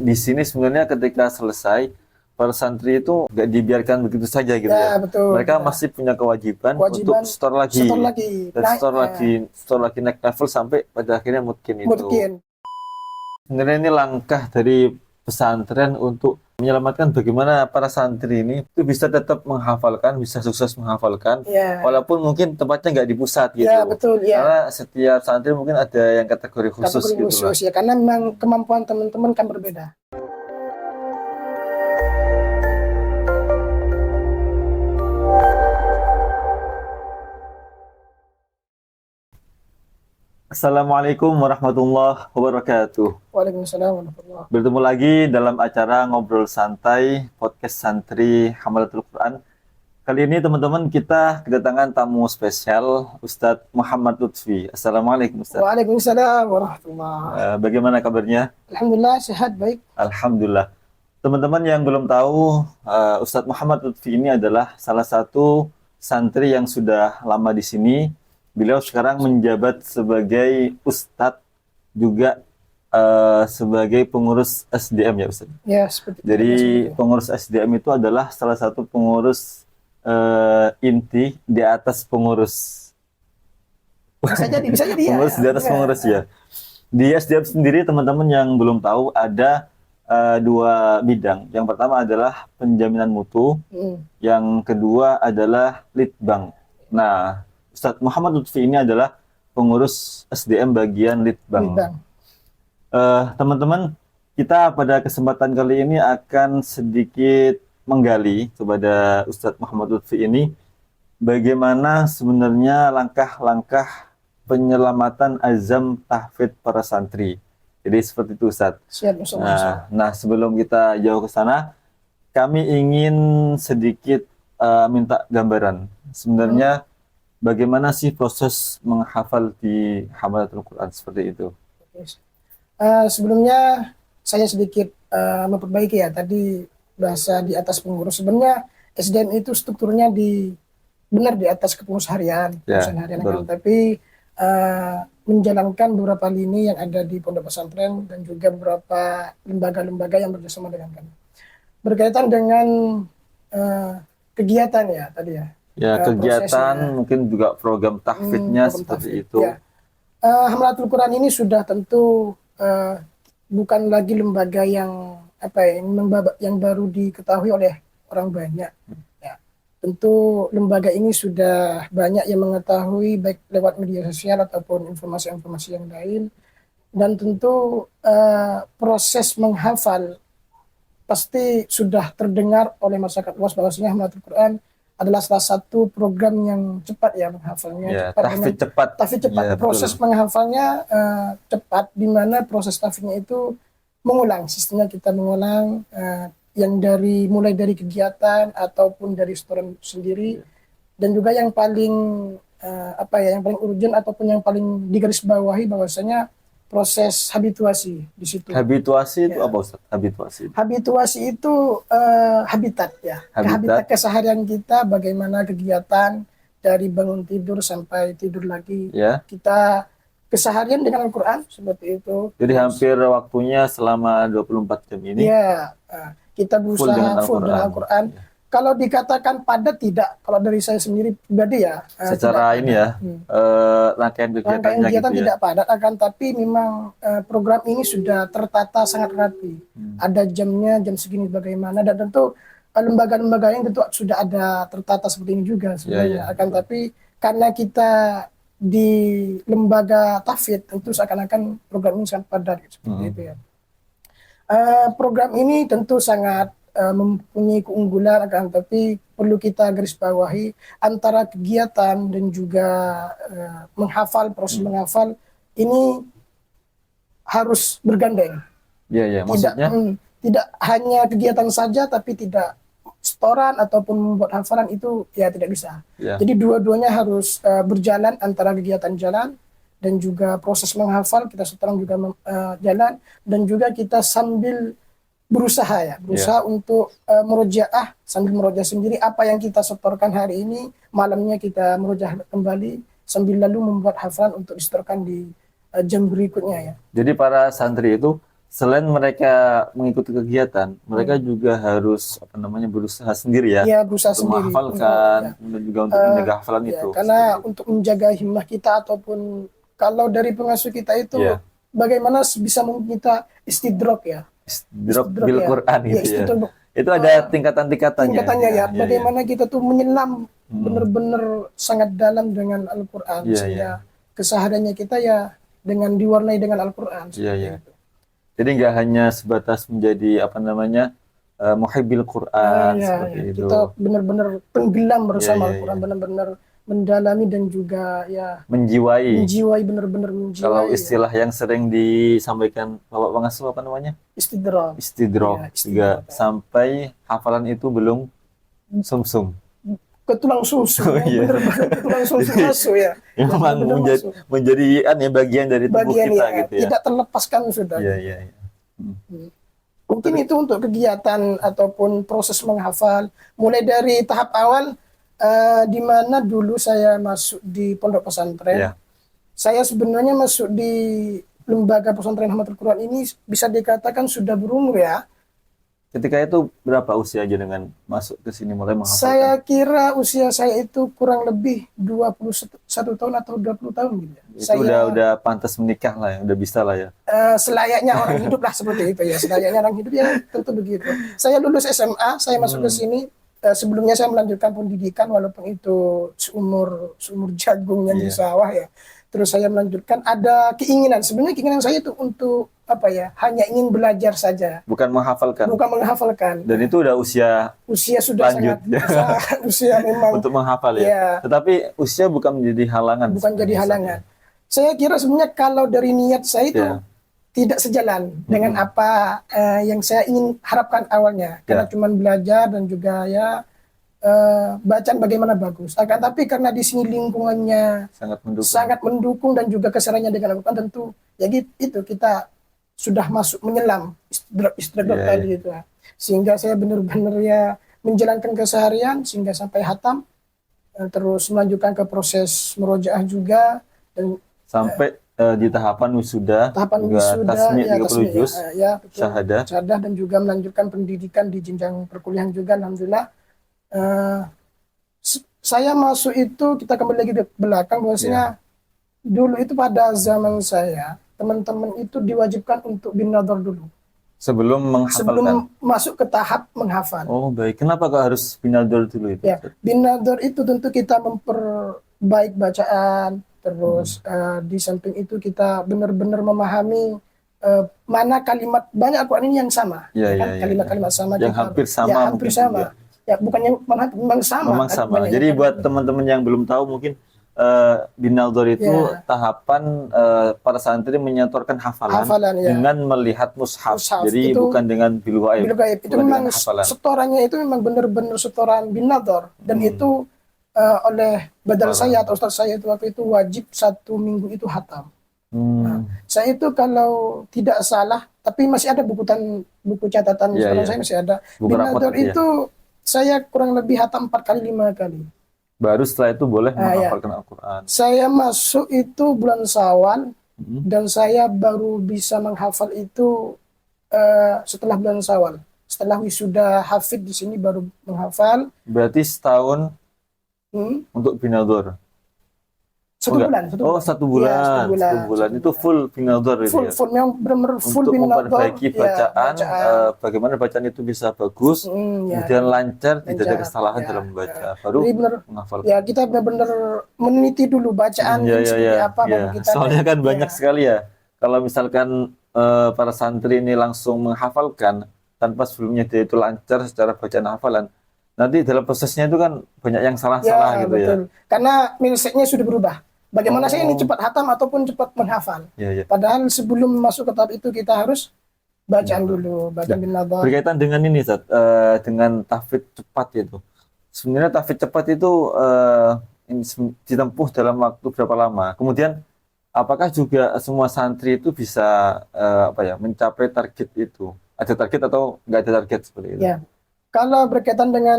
di sini sebenarnya ketika selesai para santri itu nggak dibiarkan begitu saja gitu Ya, ya. betul. Mereka Ya. masih punya kewajiban untuk Kewajiban store setor lagi lagi, dan naik, store lagi naik level sampai pada akhirnya mungkin itu. mungkin. Sebenarnya ini langkah dari pesantren untuk menyelamatkan bagaimana para santri ini itu bisa tetap menghafalkan, bisa sukses menghafalkan, Ya, walaupun mungkin tempatnya nggak di pusat ya gitu. betul ya. Karena setiap santri mungkin ada yang kategori khusus Kategori gitu khusus lah. ya, karena memang kemampuan teman-teman kan berbeda. Assalamualaikum warahmatullahi wabarakatuh. Waalaikumsalam warahmatullahi wabarakatuh. Bertemu lagi dalam acara Ngobrol Santai Podcast Santri Hamalatul Quran. Kali ini teman-teman kita kedatangan tamu spesial Ustadz Muhammad Lutfi. Assalamualaikum Ustadz. Waalaikumsalam warahmatullahi. Bagaimana kabarnya? Alhamdulillah sehat baik. Alhamdulillah. Teman-teman yang belum tahu, Ustadz Muhammad Lutfi ini adalah salah satu santri yang sudah lama di sini. Beliau sekarang menjabat sebagai Ustadz juga sebagai pengurus SDM ya Ustadz. Ya seperti itu. Jadi Seperti itu. pengurus SDM itu adalah salah satu pengurus inti di atas pengurus. Bisa jadi ya. Pengurus di atas pengurus ya. Di SDM sendiri teman-teman yang belum tahu ada dua bidang. Yang pertama adalah penjaminan mutu, yang kedua adalah litbang. Nah, Ustadz Muhammad Lutfi ini adalah pengurus SDM bagian litbang. Teman-teman, kita pada kesempatan kali ini akan sedikit menggali kepada Ustadz Muhammad Lutfi ini bagaimana sebenarnya langkah-langkah penyelamatan azam tahfidz para santri. Jadi seperti itu Ustadz. Siap, Nah, sebelum kita jauh ke sana, kami ingin sedikit minta gambaran. Sebenarnya bagaimana sih proses menghafal di Hamalatul Quran seperti itu? Sebelumnya saya sedikit memperbaiki ya, tadi bahasa di atas pengurus. Sebenarnya SDM itu strukturnya benar di atas kepengurus harian, tapi menjalankan beberapa lini yang ada di pondok pesantren dan juga beberapa lembaga-lembaga yang bekerjasama dengan kami. Berkaitan dengan kegiatan ya tadi ya. Ya, kegiatan mungkin juga program tahfidznya seperti itu. Ya. Hamalatul Quran ini sudah tentu bukan lagi lembaga yang yang baru diketahui oleh orang banyak. Ya. Tentu lembaga ini sudah banyak yang mengetahui baik lewat media sosial ataupun informasi-informasi yang lain. Dan tentu proses menghafal pasti sudah terdengar oleh masyarakat luas bahwasanya Hamalatul Quran adalah salah satu program yang cepat ya menghafalnya. Ya, tahfidz cepat. Ya, proses menghafalnya cepat, di mana proses tahfidznya itu mengulang. Sistemnya kita mengulang yang mulai dari kegiatan ataupun dari setoran sendiri. Dan juga yang paling yang paling urgent ataupun yang paling digarisbawahi bahwasanya proses habituasi di situ. Habituasi itu apa Ustaz? Habituasi itu habitat ya. Habitat keseharian kita, bagaimana kegiatan dari bangun tidur sampai tidur lagi. Ya. Kita keseharian dengan Al-Quran seperti itu. Jadi hampir waktunya selama 24 jam ini. Ya, kita berusaha full dengan Al-Quran. Ya. Kalau dikatakan padat tidak, kalau dari saya sendiri pribadi ya. Secara ini ya, rangkaian kegiatannya gitu ya. Tidak padat, tapi memang program ini sudah tertata sangat rapi. Ada jamnya, jam segini bagaimana, dan tentu lembaga-lembaga yang tentu sudah ada tertata seperti ini juga sebenarnya. Tapi karena kita di lembaga tahfidz, tentu seakan-akan program ini sangat padat seperti itu ya. Program ini tentu sangat mempunyai keunggulan, tapi perlu kita garis bawahi antara kegiatan dan juga menghafal, proses menghafal ini harus bergandeng. Ya, maksudnya tidak hanya kegiatan saja, tapi tidak setoran ataupun membuat hafalan itu ya tidak bisa. Ya. Jadi dua-duanya harus berjalan, antara kegiatan jalan dan juga proses menghafal kita setoran juga jalan, dan juga kita sambil berusaha untuk merojaah, sambil merojaah sendiri apa yang kita setorkan hari ini, malamnya kita merojaah kembali sambil lalu membuat hafalan untuk disetorkan di jam berikutnya ya. Jadi para santri itu selain mereka mengikuti kegiatan, mereka juga harus berusaha sendiri ya, Ya, berusaha untuk sendiri. menghafalkan, Ya. kemudian juga untuk menjaga hafalan Ya, itu. karena untuk menjaga himmah kita ataupun kalau dari pengasuh kita itu Iya. bagaimana bisa kita istidrok ya. Istidrok Istidrok bil ya. Quran Ya, gitu ya. istidrok. Itu ada tingkatan-tingkatannya. Tingkatannya ya, Iya. bagaimana kita tuh menyelam Hmm. benar-benar sangat dalam dengan Al-Quran, Iya, sehingga iya. kesehariannya kita ya dengan diwarnai dengan Al-Quran. Iya, seperti iya. itu. Jadi nggak hanya sebatas menjadi muhibbil Quran Ya, seperti ya. itu. Kita benar-benar tenggelam bersama Iya, Al-Quran, iya. benar-benar mendalami dan juga ya Menjiwai. menjiwai, benar-benar Kalau menjiwai ya. istilah yang sering disampaikan Bapak Pengasuh apa namanya? Istidrak. Istidrok. Ya, Juga istidrak. sampai hafalan itu belum sumsum. Ke tulang susu, Oh, ya, iya. benar-benar ke tulang susu Jadi, masuk ya. Ya, memang benar-benar masuk. menjadi bagian dari tubuh Bagian kita ya, gitu ya. tidak terlepaskan sudah. Iya, iya, iya. Mungkin itu untuk kegiatan ataupun proses menghafal. Mulai dari tahap awal, di mana dulu saya masuk di pondok pesantren. Iya. Saya sebenarnya masuk di lembaga pesantren Hamatul Quran ini bisa dikatakan sudah berumur ya. Ketika itu berapa usia aja dengan masuk ke sini mulai Saya menghafalkan? kira usia saya itu kurang lebih 21 tahun atau 20 tahun gitu ya. Itu Saya udah pantas menikah lah ya, udah bisa lah ya. selayaknya orang hidup lah seperti itu ya. Selayaknya orang hidup ya tentu begitu. Saya lulus SMA, saya masuk ke sini. Sebelumnya saya melanjutkan pendidikan walaupun itu seumur jagung yang di Iya. sawah ya. Terus saya melanjutkan, ada keinginan, sebenarnya keinginan saya itu untuk apa ya, hanya ingin belajar saja, Bukan menghafalkan. bukan menghafalkan. Dan itu udah usia Usia sudah lanjut ya. sangat usia memang untuk menghafal ya. ya, Tetapi usia bukan menjadi halangan. bukan jadi sebenarnya, halangan. Saya kira sebenarnya kalau dari niat saya itu Ya. tidak sejalan dengan apa yang saya ingin harapkan awalnya, karena Ya. cuma belajar dan juga ya bacaan bagaimana bagus. Akan tapi karena di sini lingkungannya sangat mendukung. dan juga keseringannya dengan Al-Quran, tentu ya itu kita sudah masuk menyelam istirahat Iya, tadi itu. Sehingga saya benar-benar ya menjalankan keseharian sehingga sampai hatam, terus melanjutkan ke proses murojaah juga, dan Sampai di tahapan wisuda, tahapan juga wisuda tasmi' ya, 30 juz, betul. syahadah. Syahadah, dan juga melanjutkan pendidikan di jenjang perkuliahan juga, alhamdulillah. Saya masuk itu, kita kembali lagi ke belakang, bahwasanya dulu itu pada zaman saya, teman-teman itu diwajibkan untuk bin nadhar dulu Sebelum menghafalkan. sebelum masuk ke tahap menghafal. Oh baik, kenapa kok harus bin nadhar dulu itu? Ya, bin nadhar itu tentu kita memperbaik bacaan, terus di samping itu kita benar-benar memahami mana kalimat, banyak Al-Quran ini yang sama, Ya, kan? ya, Kalimat-kalimat sama, yang kita, hampir sama, ya, hampir mungkin sama. juga. Ya, bukannya memang sama. Memang kan? sama. Banyak Jadi yang buat teman-teman yang belum tahu, mungkin bin nadhar itu Ya. tahapan para santri menyetorkan hafalan, Hafalan, ya. dengan melihat mushaf. Mushaf, Jadi itu bukan dengan bil ghaib. Bil gaib. Itu bukan memang dengan hafalan. setorannya itu memang benar-benar setoran bin nadhar, dan itu oleh badal saya atau ustaz saya itu waktu itu wajib 1 minggu itu hatam. Saya itu kalau tidak salah, tapi masih ada buku catatan Iya, sekarang iya. saya masih ada. Buku Bin rapot nadhar itu ya. itu saya kurang lebih hatam 4 kali 5 kali. Baru setelah itu boleh ya. menghafalkan Al-Quran. Saya masuk itu bulan Syawal, dan saya baru bisa menghafal itu setelah bulan Syawal. Setelah wisuda hafid di sini baru menghafal. Berarti setahun untuk bin nadhar. 1 bulan. Oh, 1 bulan. Ya, 1 bulan. Itu full bin nadhar itu ya. Full yang benar-benar full Untuk bin nadhar. memperbaiki bacaan, bagaimana bacaan itu bisa bagus, kemudian lancar, tidak ada kesalahan dalam membaca. Baru Jadi benar, menghafal. ya kita benar-benar meneliti dulu bacaan ini seperti apa baru kita. Soalnya kan banyak sekali ya. Kalau misalkan para santri ini langsung menghafalkan tanpa sebelumnya dia itu lancar secara bacaan hafalan, nanti dalam prosesnya itu kan banyak yang salah-salah gitu betul. ya. Karena mindsetnya sudah berubah. Bagaimana saya ini cepat hatam ataupun cepat menghafal. Padahal sebelum masuk ke tahap itu kita harus bacaan dulu, bacaan bin nadhar. Berkaitan dengan ini, Zat, dengan tahfidz cepat itu. Sebenarnya tahfidz cepat itu ditempuh dalam waktu berapa lama? Kemudian apakah juga semua santri itu bisa mencapai target itu? Ada target atau nggak ada target seperti itu? Ya, kalau berkaitan dengan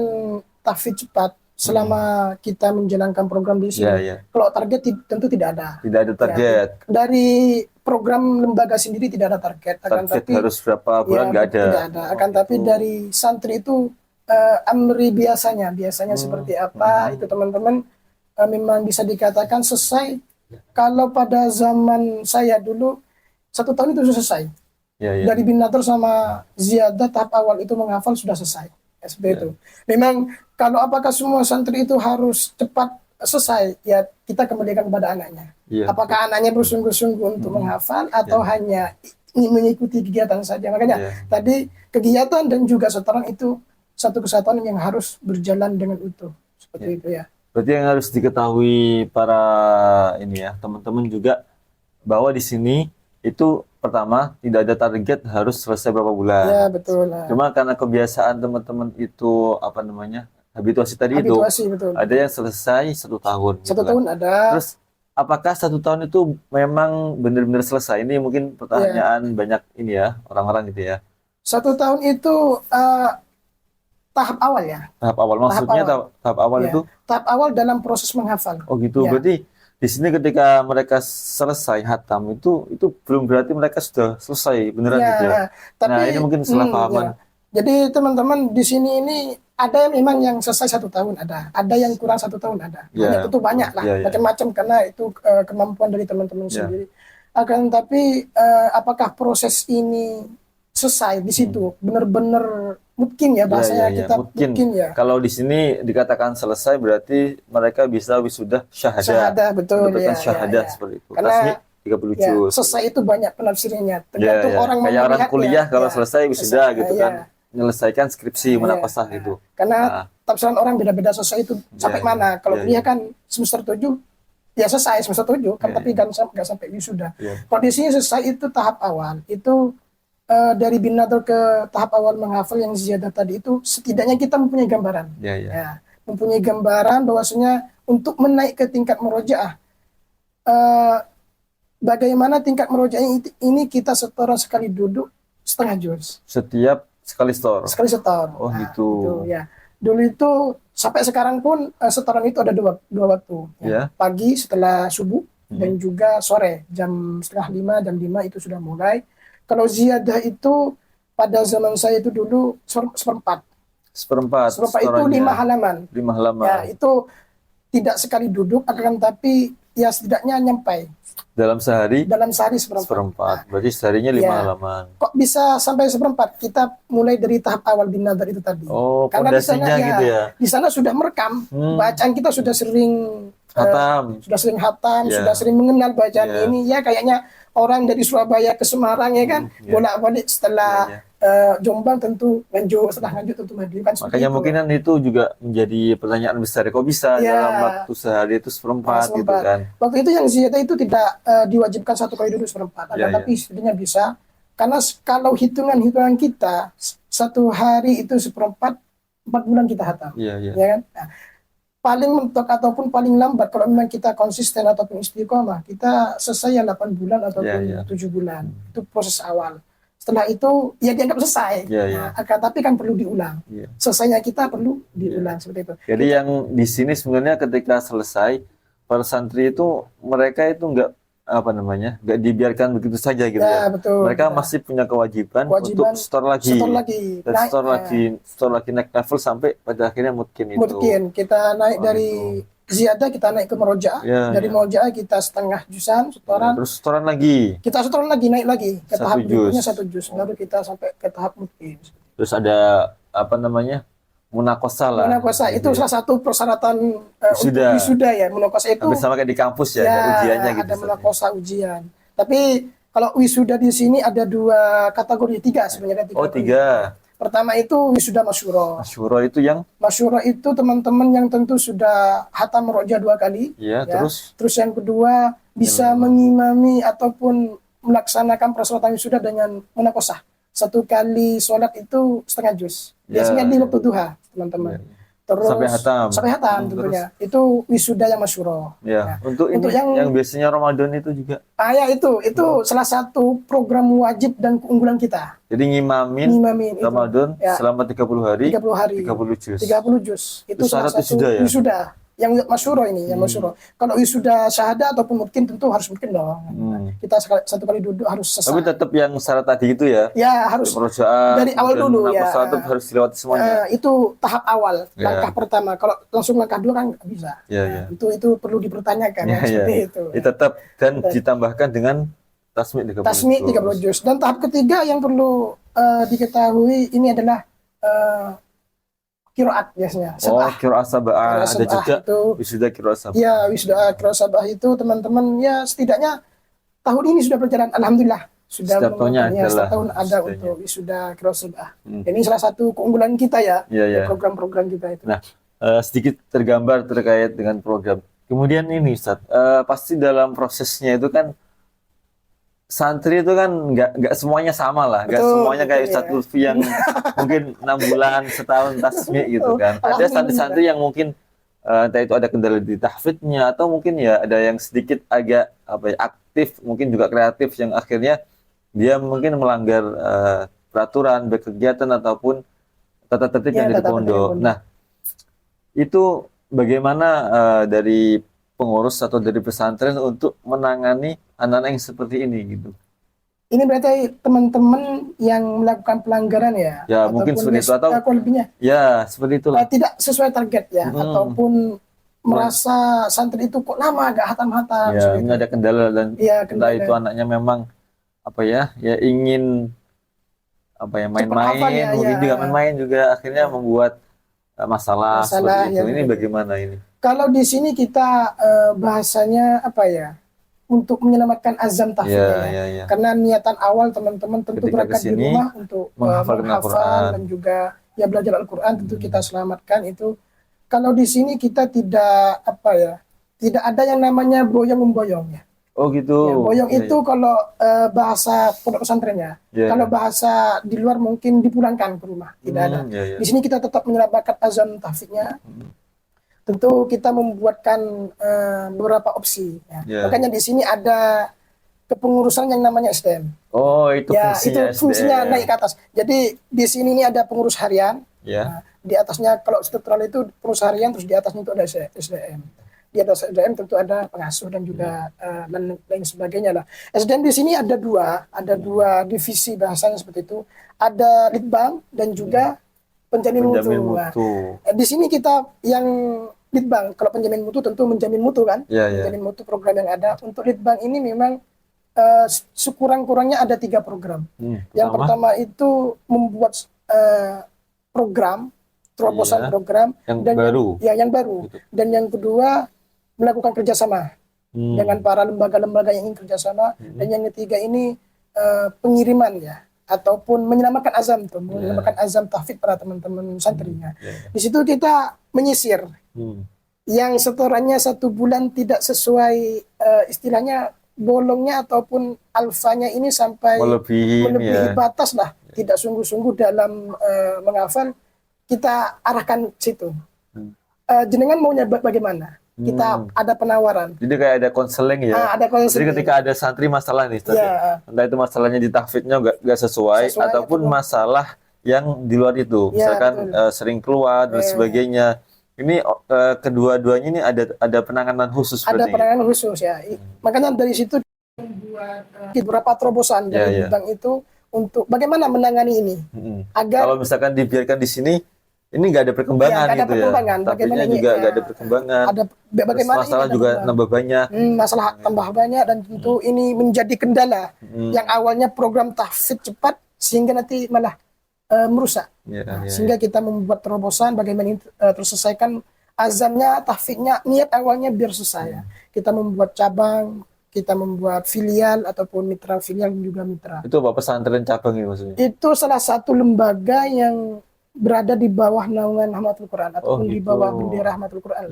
tahfidz cepat, selama kita menjalankan program di sini. Kalau target tentu tidak ada. Tidak ada target. Ya, dari program lembaga sendiri tidak ada target. Tapi harus berapa bulan nggak ada. Tidak ada. Akan tapi dari santri itu amri biasanya seperti apa itu teman-teman memang bisa dikatakan selesai. Kalau pada zaman saya dulu 1 tahun itu sudah selesai. Dari binator sama ziyadah tahap awal itu menghafal sudah selesai. Seperti itu. Memang kalau apakah semua santri itu harus cepat selesai, ya kita kembalikan kepada anaknya. Apakah anaknya bersungguh-sungguh untuk menghafal atau hanya mengikuti kegiatan saja. Makanya tadi kegiatan dan juga setoran itu satu kesatuan yang harus berjalan dengan utuh. Seperti itu ya. Berarti yang harus diketahui para teman-teman juga bahwa di sini itu pertama tidak ada target harus selesai berapa bulan. Ya betul. Cuma karena kebiasaan teman-teman itu habituasi tadi itu betul. Ada yang selesai 1 tahun. 1 tahun ada. Terus apakah 1 tahun itu memang benar-benar selesai? Ini mungkin pertanyaan banyak orang-orang gitu ya. 1 tahun itu tahap awal ya. Tahap awal maksudnya tahap awal itu? Tahap awal dalam proses menghafal. Oh gitu. Berarti di sini ketika mereka selesai hatam itu belum berarti mereka sudah selesai beneran gitu ya. Tapi, nah ini mungkin salah pahaman. Jadi teman-teman di sini ini ada yang memang yang selesai 1 tahun ada yang kurang 1 tahun ada. Tentu banyak lah macam-macam karena itu kemampuan dari teman-teman sendiri. Akan tapi apakah proses ini selesai di situ benar-benar mungkin ya bahasanya kita mungkin ya. Kalau di sini dikatakan selesai berarti mereka bisa wisuda syahadah. Syahadah betul ya. Syahadah seperti itu. Karena 30 juz. Selesai itu banyak penafsirannya. Tergantung orang kayak orang kuliah kalau selesai wisuda gitu kan. Menyelesaikan skripsi munaqashah gitu. Karena tafsiran orang beda-beda selesai itu sampai mana. Kalau kuliah kan semester 7 ya selesai semester 7 kan tapi kan nggak sampai wisuda. Kalau di sini selesai itu tahap awal. Itu dari binator ke tahap awal menghafal yang ziyadah tadi itu setidaknya kita mempunyai gambaran. Mempunyai gambaran bahwasanya untuk menaik ke tingkat murojaah bagaimana tingkat murojaah ini kita setoran sekali duduk setengah juz. Setiap sekali setor. Sekali setor. Oh gitu. Ya. Dulu itu sampai sekarang pun setoran itu ada dua waktu. Pagi setelah subuh dan juga sore jam 4:30 jam 5 itu sudah mulai. Kalau ziyadah itu pada zaman saya itu dulu seperempat. Seperempat itu 5 halaman. 5 halaman. Ya, itu tidak sekali duduk akan tapi ya setidaknya nyampai. Dalam sehari seperempat. Berarti seharinya 5 halaman. Kok bisa sampai seperempat? Kita mulai dari tahap awal binadar itu tadi. Oh, karena di sana gitu ya. Di sana sudah merekam. Bacaan kita sudah sering hatam. Sudah sering mengenal bacaan ini. Ya kayaknya orang dari Surabaya ke Semarang ya kan, bolak-balik setelah Jombang tentu Nganjuk, setelah Nganjuk tentu Madiun kan. Makanya mungkin itu juga menjadi pertanyaan besar, kok bisa dalam waktu sehari itu seperempat gitu kan. Waktu itu yang ziyadah itu tidak diwajibkan 1 kali duduk seperempat, tapi sebenarnya bisa. Karena kalau hitungan kita 1 hari itu seperempat 4 bulan kita hatam. Ya kan? Nah, paling mentok ataupun paling lambat kalau memang kita konsisten ataupun istiqomah kita selesai 8 bulan ataupun 7 bulan. Itu proses awal. Setelah itu ya dianggap selesai. Tapi kan perlu diulang. Selesainya kita perlu diulang seperti itu. Jadi yang di sini sebenarnya ketika selesai para santri itu mereka itu nggak dibiarkan begitu saja gitu ya. Betul, mereka masih punya kewajiban untuk store lagi naik level sampai pada akhirnya mungkin kita naik dari ziyadah kita naik ke murojaah, dari murojaah kita setengah juzan setoran, terus setoran lagi, kita setoran lagi naik lagi ke tahap berikutnya 1 juz, baru kita sampai ke tahap mungkin. Terus ada munaqashah lah. Munaqashah itu salah satu persyaratan untuk wisuda ya. Munaqashah itu sama kayak di kampus ya, ada ujiannya gitu. Ada munaqashah ujian. Tapi kalau wisuda di sini ada 2 kategori, 3 sebenarnya. 3. Pertama itu wisuda masyhuro. Masyhuro itu yang? Masyhuro itu teman-teman yang tentu sudah hatam murojaah 2 kali. Terus yang kedua bisa mengimami ataupun melaksanakan persyaratan wisuda dengan munaqashah. 1 kali sholat itu setengah juz. Biasanya di waktu duha, teman-teman. terus sampai hatam tentunya. Itu wisuda yang masyhur. Ya. Untuk ini yang biasanya Ramadan itu juga. Ya itu salah satu program wajib dan keunggulan kita. Jadi ngimamin Ramadan selama 30 hari. 30 juz. 30 juz. Itu salah satu wisuda yang masyhur ini, yang masyhur. Kalau wisuda syahada ataupun mungkin tentu harus mungkin dong. Kita satu kali duduk harus selesai. Tapi tetap yang syarat tadi itu ya. Ya, harus dari awal dulu ya. Tetap harus dilewati semuanya. Itu tahap awal, langkah pertama. Kalau langsung langkah dua kan nggak bisa. Itu perlu dipertanyakan seperti itu. Tetap dan ditambahkan dengan tasmi 30 juz. Dan tahap ketiga yang perlu diketahui ini adalah qiraat biasanya. Qiraat sabah. Ada juga wisuda qiraat sabah. Ya, wisuda qiraat sabah itu teman-teman ya setidaknya tahun ini sudah berjalan, alhamdulillah. Setiap tahun ada untuk wisuda qiraat sabah. Ini salah satu keunggulan kita ya, program-program kita itu. Nah, sedikit tergambar terkait dengan program. Kemudian ini Ustaz, pasti dalam prosesnya itu kan santri itu kan nggak semuanya sama lah, nggak semuanya kayak Ustadz Lutfi yang mungkin 6 bulan, setahun tasmi gitu kan. Ada santri-santri yang mungkin entah itu ada kendala di tahfidnya atau mungkin ya ada yang sedikit agak aktif, mungkin juga kreatif yang akhirnya dia mungkin melanggar peraturan berkegiatan ataupun tata tertib yang ada di pondok. Nah, itu bagaimana dari pengurus atau dari pesantren untuk menangani anak-anak yang seperti ini gitu? Ini berarti teman-teman yang melakukan pelanggaran ya? Ya mungkin seperti itu atau lebihnya. Ya seperti itulah. Tidak sesuai target ya, ataupun merasa santri itu kok lama gak hatam-hatam. Ya ini ada kendala dan entah itu anaknya memang ingin main-main, mungkin juga main-main juga akhirnya membuat masalah seperti itu. Ini bagaimana ini? Kalau di sini kita bahasanya untuk menyelamatkan azam tahfidz karena niatan awal teman-teman tentu berangkat di rumah untuk menghafal dan juga belajar Al-Quran, tentu kita selamatkan itu. Kalau di sini kita tidak tidak ada yang namanya boyong-memboyong ya. Oh gitu. Boyong itu kalau bahasa pondok pesantrennya. Kalau bahasa di luar mungkin dipulangkan ke rumah, tidak ada. Di sini kita tetap menyelamatkan azam tahfidznya. Tentu kita membuatkan beberapa opsi. Makanya di sini ada kepengurusan yang namanya SDM. Oh, itu fungsinya naik ke atas. Jadi di sini ini ada pengurus harian. Nah, di atasnya kalau struktural itu pengurus harian, terus di atasnya itu ada SDM. Di atas SDM tentu ada pengasuh dan juga dan lain sebagainya lah. SDM di sini ada dua divisi bahasanya seperti itu. Ada litbang dan juga penjamin mutu. Di sini kita yang litbang, kalau penjamin mutu tentu menjamin mutu kan, menjamin mutu program yang ada. Untuk litbang ini memang sekurang-kurangnya ada 3 program. Yang pertama itu membuat program, terobosan program yang dan baru. Yang baru. Dan yang kedua melakukan kerjasama dengan para lembaga-lembaga yang ingin kerjasama. Dan yang ketiga ini pengiriman ya, ataupun menyelamatkan azam menyelamatkan azam tahfidz para teman-teman santrinya. Di situ kita menyisir yang setorannya 1 bulan tidak sesuai istilahnya bolongnya ataupun alfanya ini sampai melebihi batas lah, tidak sungguh-sungguh dalam menghafal, kita arahkan situ. Jenengan maunya bagaimana? Kita ada penawaran. Jadi kayak ada konseling ya. Ada konseling. Jadi ketika ada santri masalah nih, entah itu masalahnya di tahfidznya nggak sesuai ataupun masalah yang di luar itu, misalkan sering keluar dan sebagainya. Ini kedua-duanya ini ada penanganan khusus. Ada penanganan khusus ya. Makanya dari situ membuat beberapa terobosan dari bank itu untuk bagaimana menangani ini. Agar kalau misalkan dibiarkan di sini, ini nggak ada perkembangan gitu ya. Tahfidznya juga nggak ada perkembangan. Bagaimana masalah juga nambah banyak. Masalah tambah banyak dan tentu ini menjadi kendala. Yang awalnya program tahfidz cepat sehingga nanti malah merusak. Sehingga kita membuat terobosan bagaimana ini terselesaikan azamnya, tahfidznya, niat awalnya biar selesai. Kita membuat cabang, kita membuat filial ataupun mitra filial dan juga mitra. Itu apa pesantren cabang ini maksudnya? Itu salah satu lembaga yang berada di bawah naungan Hamdatul Quran ataupun di bawah bendera Hamdatul Quran.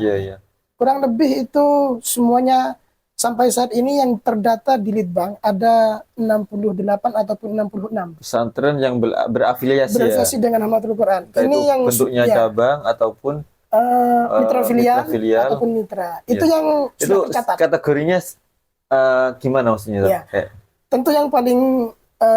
Kurang lebih itu semuanya sampai saat ini yang terdata di Litbang ada 68 ataupun 66 pesantren yang berafiliasi dengan Hamdatul Quran. Ini yang bentuknya cabang ataupun mitra filial mitra filial. ataupun mitra. Itu Iya. yang Itu sudah tercatat. kategorinya gimana maksudnya? Iya. Tentu yang paling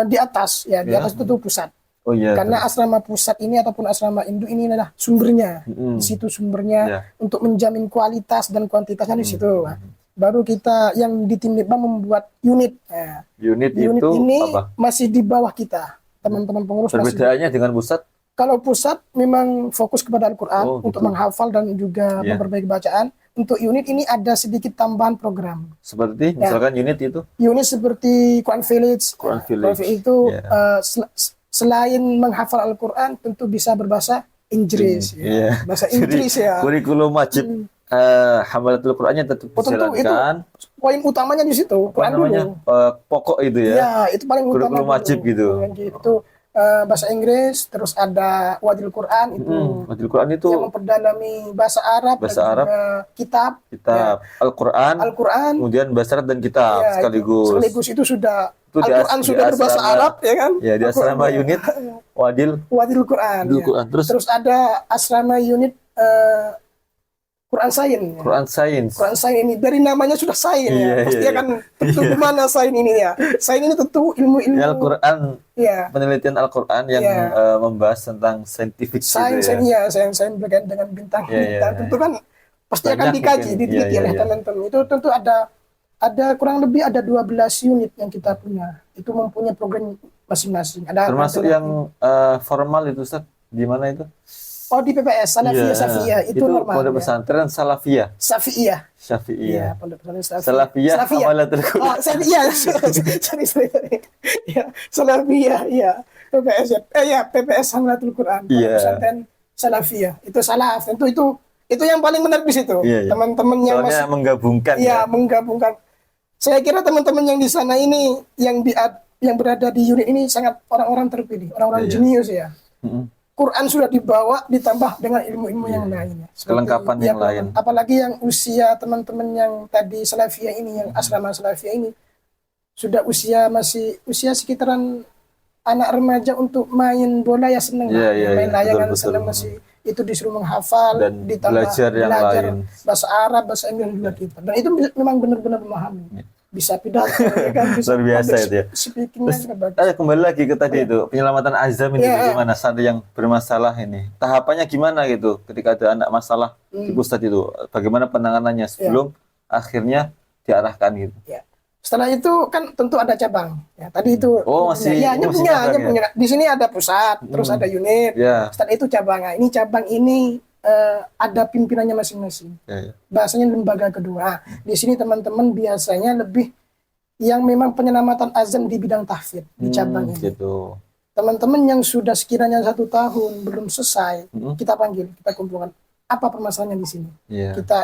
di atas ya, di Ya. atas itu tuh pusat. Oh iya. Karena terus. asrama pusat ini ataupun asrama induk ini adalah sumbernya. Di situ sumbernya Ya. untuk menjamin kualitas dan kuantitasnya di situ. Nah, baru kita yang di tim Litbang membuat unit. Nah, Unit unit itu ini apa? masih di bawah kita. Teman-teman pengurus masih. Perbedaannya dengan pusat? Kalau pusat memang fokus kepada Al-Quran Oh, untuk gitu. menghafal dan juga Ya. memperbaiki bacaan. Untuk unit ini ada sedikit tambahan program. Seperti Ya. misalkan unit itu? Unit seperti Quran Village. Quran Ya, Village. itu Ya. selain menghafal Al-Quran tentu bisa berbahasa Inggris. Iya. Ya. Bahasa Jadi, Inggris ya. kurikulum wajib Hamalatul Qurannya tetap Oh, tentu itu dijalankan. poin utamanya di situ. Apa Quran namanya? dulu. Pokok itu ya. Ya, itu paling utama. Kurikulum dulu. wajib gitu. Itu bahasa Inggris, terus ada Wadil Quran itu Wajib Quran itu yang memperdalami bahasa Arab Bahasa dan Arab. juga kitab Al-Quran, Al-Quran. kemudian bahasa Arab dan kitab Ya, sekaligus. sekaligus itu sudah Itu di Al-Quran as- sudah di berbahasa asrama- Arab ya kan? Ya, di asrama Al-Quran, unit Wadil Wadil Quran. Wadil Ya. Quran. Terus ada asrama unit Quran Sains. Ya. Quran Sains. Quran Sains ini dari namanya sudah sains Iya, ya. Pasti iya, akan tentu gimana sains ini ya. Sains ini tentu ilmu-ilmu Ya, Al-Quran, ya. penelitian Al-Quran yang Iya. membahas tentang saintifik Sains gitu ya. ya, sains berkaitan dengan bintang. Iya, iya, Tentu iya. kan pasti akan Banyak dikaji, mungkin. diteliti Iya, oleh iya. teman-teman. Itu tentu ada kurang lebih ada 12 unit yang kita punya. Itu mempunyai program masing-masing. Ada Termasuk yang formal itu, Ustaz. Di mana itu? Oh, di PPS Salafiyah Iya. Safiyah itu normal. Pondok Ya. pesantren Salafiyah. Syafi'iyah. Iya, Syafi'iyah. pondok pesantren Syafi'iyah. Salafiyah Hamalatul Quran. Oh, Salafiyah. Sorry. Ya, Salafiyah, ya. PPS ya. Ya, PPS Hamalatul Quran. Pondok Iya. Pesantren Salafiyah. Itu salaf. Tentu itu yang paling menarik di situ. Iya, iya. Teman-teman yang Soalnya masih menggabungkan ya menggabungkan. Saya kira teman-teman yang di sana ini yang berada di unit ini sangat orang-orang terpilih, orang-orang Iya, iya. jenius ya. Mm-mm. Quran sudah dibawa ditambah dengan ilmu-ilmu yang lainnya. Seperti Kelengkapan yang lain. Apalagi yang usia teman-teman yang tadi Salafiyah ini, yang asrama Salafiyah ini sudah masih usia sekitaran anak remaja untuk main bola ya seneng Iya, lah. iya, Main iya. layangan Betul, seneng betul. masih itu disuruh menghafal Dan ditambah belajar yang lain. bahasa Arab, bahasa Inggris juga kita. Dan itu memang benar-benar memahami. Iya. Bisa pidato ya kan, bisa Luar biasa public itu ya. speaking-nya juga bagus. Kembali lagi ke tadi itu penyelamatan azam itu Iya. gimana santri yang bermasalah ini tahapannya gimana gitu ketika ada anak masalah di pusat itu bagaimana penanganannya sebelum akhirnya diarahkan gitu. Ya. Setelah itu kan tentu ada cabang. Ya, tadi itu Oh, masih- ya, ini masih punya, cabang ini ya? punya. Di sini ada pusat, terus ada unit. Ya. Setelah itu cabang. Nah, ini cabang ini ada pimpinannya masing-masing. Ya, ya. Bahasanya lembaga kedua. Di sini teman-teman biasanya lebih yang memang penyelamatan azan di bidang tahfidz di cabang ini. Gitu. Teman-teman yang sudah sekiranya 1 tahun belum selesai, kita panggil, kita kumpulkan apa permasalahannya di sini. Iya. Kita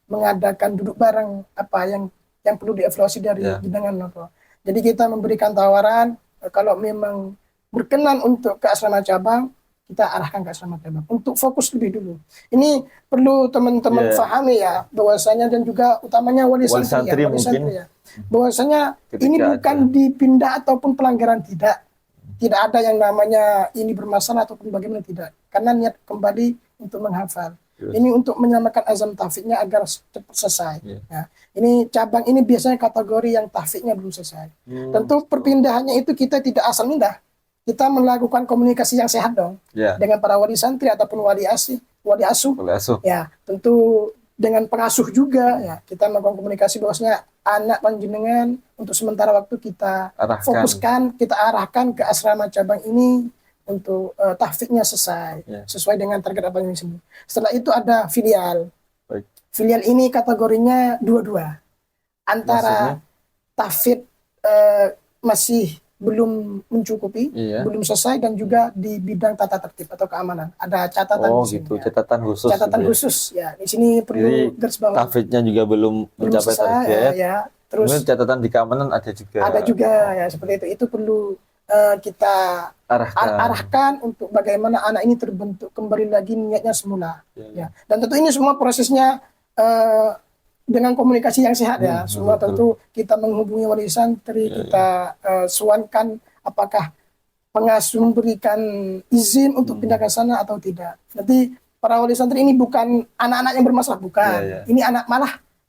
mengadakan duduk bareng apa yang perlu dievaluasi dari bidangan apa. Jadi kita memberikan tawaran kalau memang berkenan untuk ke asrama cabang, kita arahkan ke asrama cabang untuk fokus lebih dulu. Ini perlu teman-teman pahami ya bahwasanya dan juga utamanya wali santri ya. Bahwasanya Ketika ini bukan dipindah ataupun pelanggaran tidak. Tidak ada yang namanya ini bermasalah ataupun bagaimana tidak. Karena niat kembali untuk menghafal. Ini untuk menyelamatkan azam tahfidznya agar cepat selesai. Ya. Ini cabang ini biasanya kategori yang tahfidznya belum selesai. Tentu perpindahannya itu kita tidak asal pindah. Kita melakukan komunikasi yang sehat dong dengan para wali santri ataupun wali asuh. Ya, tentu dengan pengasuh juga ya. Kita melakukan komunikasi bahwasanya anak panjenengan untuk sementara waktu kita fokuskan, kita arahkan ke asrama cabang ini untuk tahfidznya selesai sesuai dengan target apa yang disini. Setelah itu ada filial. Baik. Filial ini kategorinya dua-dua. Antara tahfidz masih belum mencukupi, belum selesai dan juga di bidang tata tertib atau keamanan. Ada catatan di sini, gitu, catatan khusus. Catatan khusus ya. Di sini perlu garis bawah. Tahfidznya juga belum mencapai target. Ya. Terus kemudian catatan di keamanan ada juga. Ada juga ya seperti itu. Itu perlu kita arahkan untuk bagaimana anak ini terbentuk kembali lagi niatnya semula. Ya. Dan tentu ini semua prosesnya dengan komunikasi yang sehat ya. Semua tentu kita menghubungi wali santri, kita suankan apakah pengasuh memberikan izin untuk pindah ke sana atau tidak. Nanti para wali santri ini bukan anak-anak yang bermasalah, bukan. Iya, iya. Ini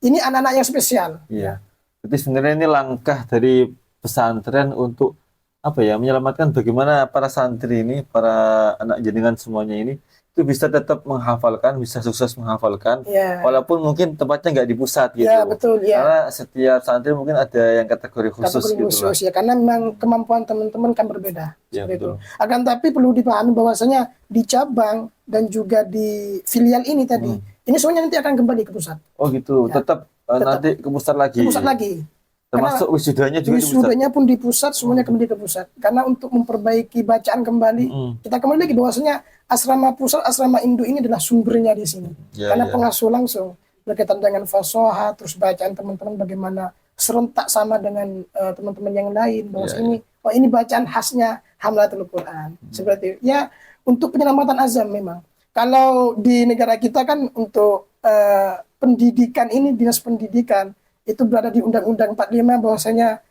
ini anak-anak yang spesial. Iya. Jadi sebenarnya ini langkah dari pesantren untuk apa ya, menyelamatkan bagaimana para santri ini, para anak jenengan semuanya ini itu bisa tetap menghafalkan, bisa sukses menghafalkan, Ya, walaupun mungkin tempatnya nggak di pusat gitu. ya betul ya. Karena setiap santri mungkin ada yang kategori khusus Kategori gitu lah. khusus ya, karena memang kemampuan teman-teman kan berbeda. Ya, Seperti itu. betul. Akan tapi perlu dipahami bahwasanya di cabang dan juga di filial ini tadi, ini semuanya nanti akan kembali ke pusat. Oh gitu, Ya, tetap nanti ke pusat lagi. Ke pusat lagi. Termasuk wisudanya juga di pusat. Wisudanya pun di pusat, semuanya kembali ke pusat. Karena untuk memperbaiki bacaan kembali, kita kembali lagi bahwasanya asrama pusat, asrama induk ini adalah sumbernya di sini. Ya, Karena ya. pengasuh langsung berkaitan dengan fasoha, terus bacaan teman-teman bagaimana serentak sama dengan teman-teman yang lain. Bahwa Ya, ini, oh ini bacaan khasnya Hamlatul Quran. Seperti itu. Ya, untuk penyelamatan azam memang. Kalau di negara kita kan untuk pendidikan ini, dinas pendidikan, itu berada di Undang-Undang 45 bahwasanya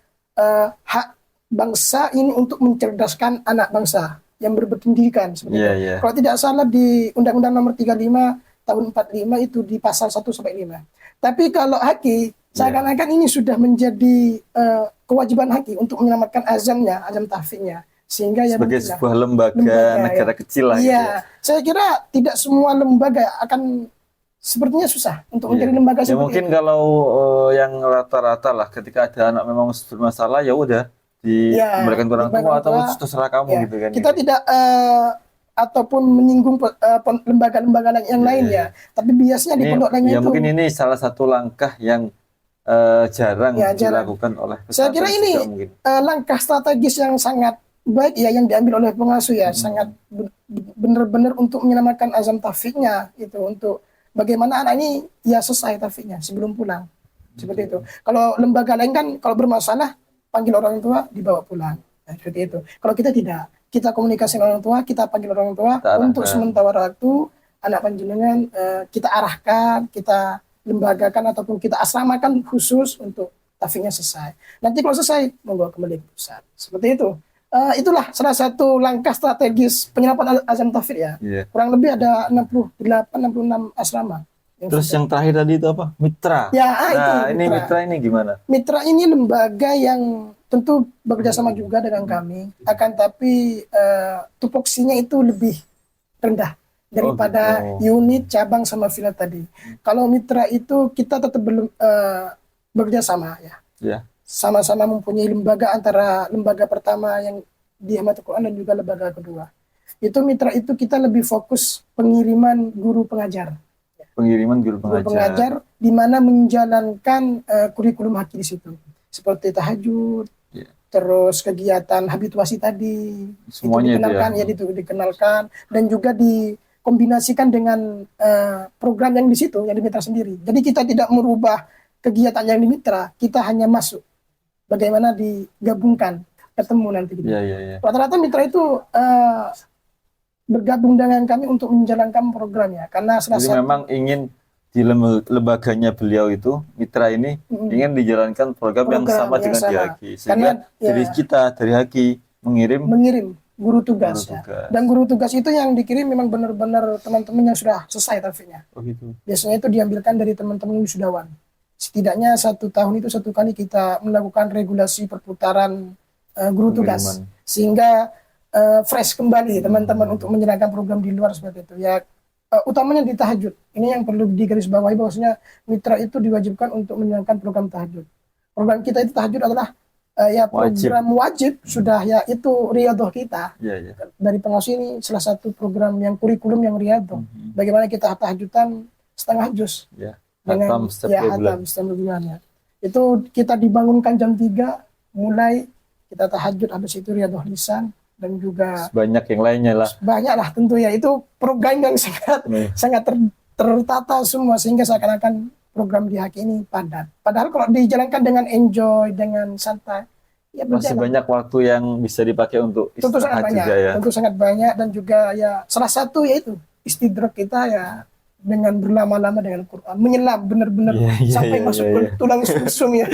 hak bangsa ini untuk mencerdaskan anak bangsa yang berpendidikan seperti Iya, itu. iya. Kalau tidak salah di Undang-Undang Nomor 35 tahun 45 itu di pasal 1 sampai 5. Tapi kalau haki seakan-akan ini sudah menjadi kewajiban haki untuk menyelamatkan azamnya, azam tahfidznya, sehingga ya Sebagai mungkinlah sebuah lembaga negara ya. kecil lah gitu ya. Iya, saya kira tidak semua lembaga akan sepertinya susah untuk menjadi lembaga Ya seperti mungkin itu. kalau yang rata-rata lah ketika ada anak memang bermasalah ya udah dikembalikan ke orang tua atau terserah kamu Ya, gitu kan. kita gitu. tidak ataupun menyinggung lembaga-lembaga yang lain ya. Tapi biasanya di Ini pondok lainnya ya itu mungkin ini salah satu langkah yang jarang Ya, jarang. dilakukan oleh saya kira pesantren ini juga mungkin. langkah strategis yang sangat baik ya yang diambil oleh pengasuh ya, sangat benar-benar untuk menyelamatkan azam tahfidznya itu, untuk bagaimana anak ini ya selesai tahfidznya sebelum pulang. Seperti itu. Kalau lembaga lain kan kalau bermasalah panggil orang tua dibawa pulang. Nah, seperti itu. Kalau kita tidak, kita komunikasi dengan orang tua, kita panggil orang tua Kita untuk arahkan. sementara waktu anak panjenengan kita arahkan, kita lembagakan ataupun kita asramakan khusus untuk tahfidznya selesai. Nanti kalau selesai monggo kembali ke pusat. Seperti itu. Itulah salah satu langkah strategis penyerapan azam tahfidz ya. Iya. Kurang lebih ada 68-66 asrama. Terus yang terakhir tadi itu apa? Mitra. Ya, Nah, itu ini mitra ini gimana? Mitra ini lembaga yang tentu bekerjasama juga dengan kami, akan tapi tupoksinya itu lebih rendah daripada unit, cabang sama filial tadi. Kalau mitra itu kita tetap belum bekerjasama ya. Ya. Sama-sama mempunyai lembaga antara lembaga pertama yang di Hamlatul Quran dan juga lembaga kedua. Itu mitra itu kita lebih fokus pengiriman guru pengajar. Pengiriman guru Guru pengajar. pengajar di mana menjalankan kurikulum haki di situ. Seperti tahajud, terus kegiatan habituasi tadi, Semuanya itu dikenalkan dikenalkan dan juga dikombinasikan dengan program yang di situ yang di mitra sendiri. Jadi kita tidak merubah kegiatan yang di mitra, kita hanya masuk. Bagaimana digabungkan, ketemu nanti gitu. Rata-rata mitra itu bergabung dengan kami untuk menjalankan programnya karena jadi memang ingin di lembaganya beliau itu mitra ini ingin dijalankan program yang sama dengan di Haki, sehingga dari kita dari Haki mengirim guru tugas. Dan guru tugas itu yang dikirim memang benar-benar teman-teman yang sudah selesai tahfidznya. Oh gitu. Biasanya itu diambilkan dari teman-teman wisudawan. Setidaknya 1 tahun itu 1 kali kita melakukan regulasi perputaran guru tugas sehingga fresh kembali teman-teman untuk menjalankan program di luar seperti itu ya. Utamanya di tahajud. Ini yang perlu digarisbawahi bahwasanya mitra itu diwajibkan untuk menjalankan program tahajud. Program kita itu tahajud adalah program wajib sudah ya, itu riyadhah kita. Dari pengasuh ini salah satu program yang kurikulum yang riyadhah. Bagaimana kita tahajudan setengah juz. Dengan hatam setiap bulannya. Itu kita dibangunkan jam 3 mulai kita tahajud, habis itu riyadhah lisan dan juga banyak yang lainnya lah. Banyak lah tentu ya, itu program yang sangat tertata semua sehingga seakan-akan program di Haki ini padat. Padahal kalau dijalankan dengan enjoy, dengan santai, ya masih banyak waktu yang bisa dipakai untuk istirahat juga ya. Tentu sangat banyak dan juga ya salah satu yaitu istidrak kita ya dengan berlama-lama dengan Quran, menyelam benar-benar sampai masuk ke tulang sumsum ya.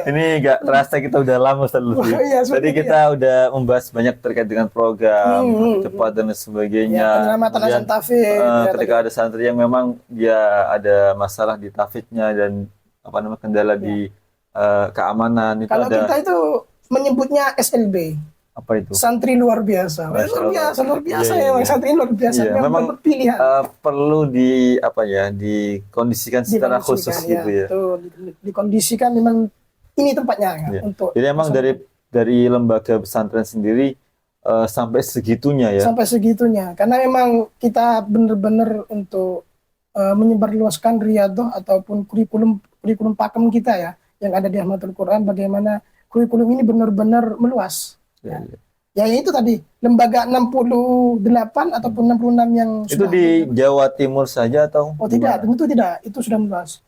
Ini nggak terasa kita udah lama Ustaz Lutfi. Tadi kita udah membahas banyak terkait dengan program cepat dan sebagainya. Penyelamatan azan tafid. Ketika ada santri yang memang dia ada masalah di tafidnya dan kendala di keamanan itu kalau ada. Kita itu menyebutnya SLB. Apa itu? Santri luar biasa. Luar biasa memang santri luar biasa. Memang berpilihan. Perlu dikondisikan secara khusus gitu ya. Dikondisikan memang ini tempatnya untuk. Jadi memang dari lembaga pesantren sendiri sampai segitunya ya. Sampai segitunya. Karena memang kita benar-benar untuk menyebarluaskan riyadhah ataupun kurikulum pakem kita ya yang ada di Ahmadul Quran, bagaimana kurikulum ini benar-benar meluas. Ya itu tadi lembaga 68 ataupun 66 yang itu di Jawa Timur saja atau? Oh tidak, tentu tidak. Itu sudah meluas.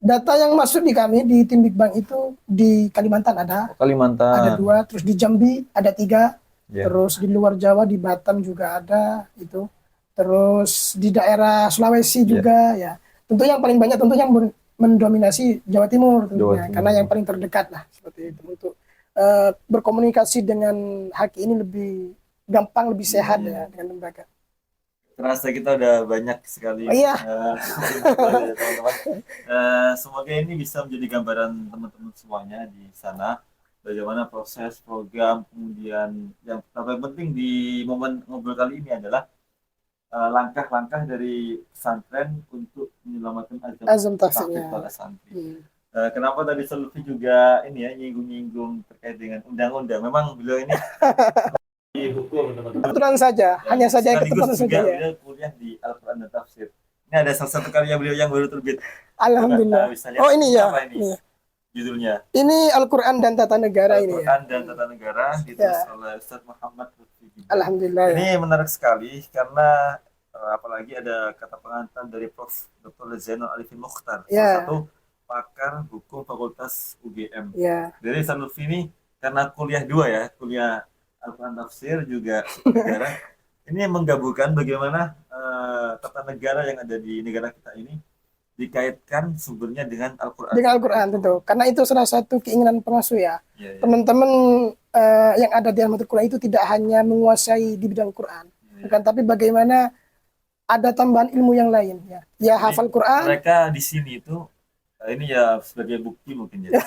Data yang masuk di kami di tim Big Bang itu di Kalimantan ada. Ada 2, terus di Jambi ada 3, terus di luar Jawa di Batam juga ada itu. Terus di daerah Sulawesi juga ya. Tentu yang paling banyak tentu yang mendominasi Jawa Timur tentunya, karena yang paling terdekat lah seperti itu untuk berkomunikasi dengan Haki ini lebih gampang, lebih sehat ya dengan lembaga. Terasa kita udah banyak sekali teman-teman. Semoga ini bisa menjadi gambaran teman-teman semuanya di sana bagaimana proses program, kemudian yang paling penting di momen ngobrol kali ini adalah langkah-langkah dari pesantren untuk menyelamatkan azam tafid pada santri. Kenapa tadi Lutfi juga ini ya nyinggung-nyinggung terkait dengan undang-undang. Memang beliau ini di hukum teman-teman. Kebetulan saja, hanya saja kebetulan saja ya. Beliau kuliah di Al-Quran dan Tafsir. Ini ada salah satu karya beliau yang baru terbit. Alhamdulillah. Oh ini ya. Ini judulnya. Ini Al-Quran dan Tata Negara ini ya. Al-Quran dan Tata Negara ditulis oleh Ustaz Muhammad Lutfi. Alhamdulillah. Ini menarik sekali karena apalagi ada kata pengantar dari Prof. Dr. Zainal Arifin Mokhtar, salah satu pakar hukum Fakultas UGM. Dari Ustaz Lutfi ini karena kuliah 2 ya, kuliah Al-Quran Tafsir juga negara. Ini menggabungkan bagaimana tata negara yang ada di negara kita ini dikaitkan sumbernya dengan Al-Quran. Dengan Al-Quran tentu, karena itu salah satu keinginan pengasuh ya. Teman-teman yang ada di Ahmadul Quran itu tidak hanya menguasai di bidang Quran, tapi bagaimana ada tambahan ilmu yang lain ya. Ya hafal Quran. Mereka di sini itu ini ya sebagai bukti mungkin ya.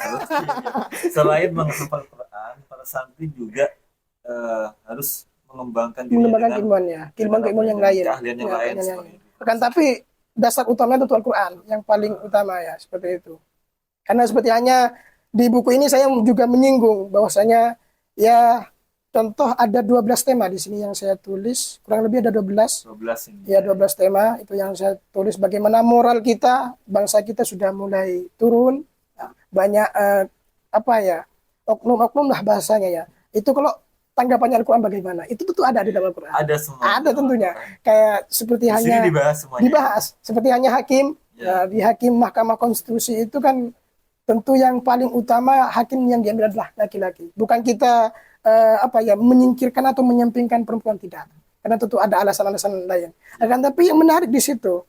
Selain menghafal Quran, para santri juga harus mengembangkan ilmuannya, keilmuan yang lain. Keahlian yang lain. Akan tapi dasar utamanya tentu Al-Quran yang paling utama ya seperti itu. Karena seperti hanya di buku ini saya juga menyinggung bahwasanya ya contoh ada 12 tema di sini yang saya tulis, kurang lebih ada 12 ini. Ya 12 tema itu yang saya tulis bagaimana moral kita, bangsa kita sudah mulai turun. Banyak oknum-oknum lah bahasanya ya. Itu kalau tanggapannya Al-Quran bagaimana? Itu tentu ada di dalam Al-Quran. Ada semua. Ada tentunya. Kayak seperti di hanya dibahas seperti hanya hakim. Di hakim Mahkamah Konstitusi itu kan tentu yang paling utama hakim yang diambil adalah laki-laki. Bukan kita menyingkirkan atau menyampingkan perempuan, tidak. Karena tentu ada alasan-alasan lain. Tapi yang menarik di situ,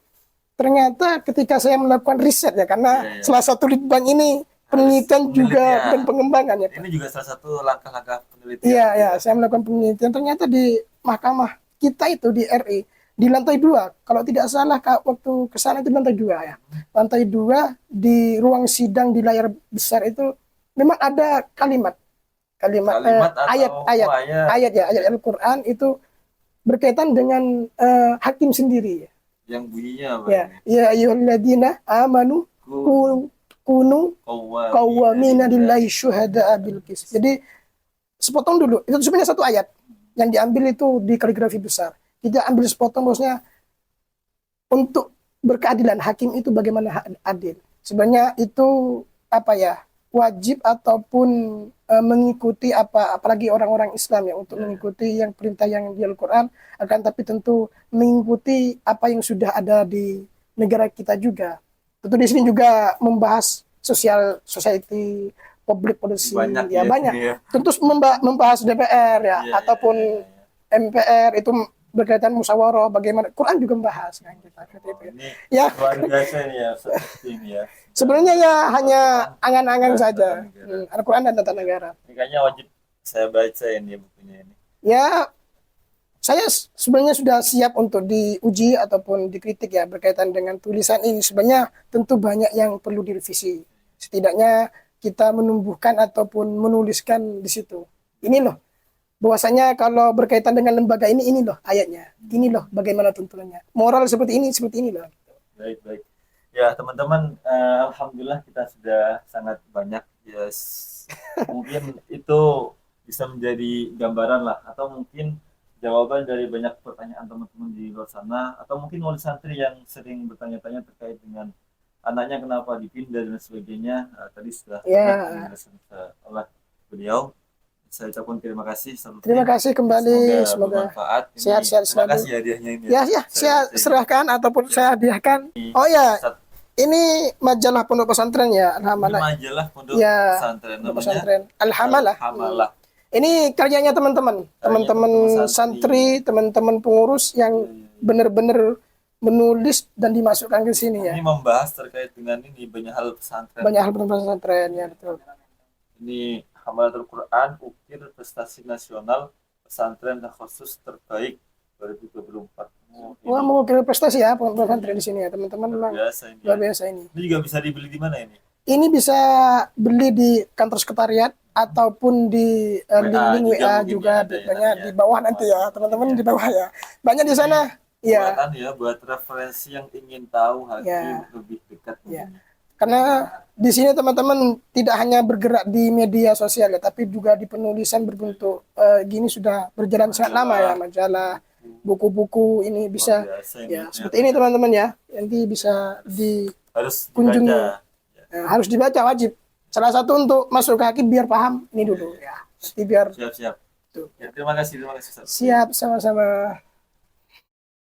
ternyata ketika saya melakukan riset ya, karena salah satu litbang ini penelitian juga dan pengembangan ya. Ini juga salah satu langkah-langkah penelitian. Iya, saya melakukan penelitian. Ternyata di mahkamah kita itu di RI di lantai 2, kalau tidak salah waktu ke sana itu lantai 2 ya. Lantai 2 di ruang sidang di layar besar itu memang ada kalimat ayat Al-Quran itu berkaitan dengan hakim sendiri. Yang bunyinya apa? Ya ayyuhalladzina amanu kunu qawwamina lillahi syuhada'a bil qist. Jadi sepotong dulu. Itu sebenarnya satu ayat yang diambil itu di kaligrafi besar. Kita ambil sepotong bosnya untuk berkeadilan hakim itu bagaimana adil. Sebenarnya itu wajib ataupun mengikuti apalagi orang-orang Islam ya untuk mengikuti yang perintah yang di Al-Quran, akan tapi tentu mengikuti apa yang sudah ada di negara kita juga. Tentu di sini juga membahas society, public policy banyak. Tentu membahas DPR ya ataupun MPR itu berkaitan musyawarah, bagaimana Quran juga membahas kan kita. Ini Ya, luar biasa ini ya, seperti ini ya. sebenarnya ya hanya angan-angan Dan saja. tata negara. Al-Quran dan tata negara. Ini kayaknya wajib saya baca ini bukunya ini. Ya, saya sebenarnya sudah siap untuk diuji ataupun dikritik ya berkaitan dengan tulisan ini. Sebenarnya tentu banyak yang perlu direvisi. Setidaknya kita menumbuhkan ataupun menuliskan di situ. Ini loh, bahwasanya kalau berkaitan dengan lembaga ini loh ayatnya. Ini loh bagaimana tuntunannya. Moral seperti ini loh. Baik, baik. Ya, teman-teman, alhamdulillah kita sudah sangat banyak ya. Mungkin itu bisa menjadi gambaran lah, atau mungkin jawaban dari banyak pertanyaan teman-teman di luar sana, atau mungkin wali santri yang sering bertanya-tanya terkait dengan anaknya kenapa dipindah dan sebagainya. Tadi sudah Ya. dijelaskan oleh beliau. Saya ucapkan terima kasih. Terima kasih kembali. Semoga bermanfaat. Ini, sehat-sehat terima selalu. kasih hadiahnya ini. Ya, saya serahkan ataupun saya hadiahkan. Oh ya, Ustaz, ini majalah pondok pesantren ya, ini Alhamalah. majalah pondok Ya, pesantren pondok namanya pesantren Alhamalah. Hamalah. Ini karyanya teman-teman teman-teman santri, teman-teman pengurus yang benar-benar menulis dan dimasukkan ke sini ya. Ini membahas terkait dengan ini banyak hal pesantren. Banyak hal tentang pesantren ya, betul. Ini Hamalatul Quran Ukir Prestasi Nasional Pesantren Khusus Terbaik 2024. Wah, mewakili prestasi ya pesantren di sini ya, teman-teman. Luar Memang biasa ini. luar biasa ini. Ini juga bisa dibeli di mana ini? Ini bisa beli di kantor sekretariat ataupun di link WA juga ada ya, banyak ya. di bawah nanti ya, teman-teman di bawah ya. Banyak di sana. Ya. Buat referensi yang ingin tahu hakim Ya. lebih dekat. Ya. Karena di sini teman-teman tidak hanya bergerak di media sosial ya, tapi juga di penulisan berbentuk gini sudah berjalan sangat lama ya, majalah, buku-buku ini bisa ya seperti ini teman-teman ya. Nanti bisa harus dikunjungi. dibaca. Harus dibaca wajib. Salah satu untuk masuk ke hakim biar paham ini dulu ya. Jadi biar Siap-siap. Tuh. Ya, terima kasih Ustaz. siap sama-sama.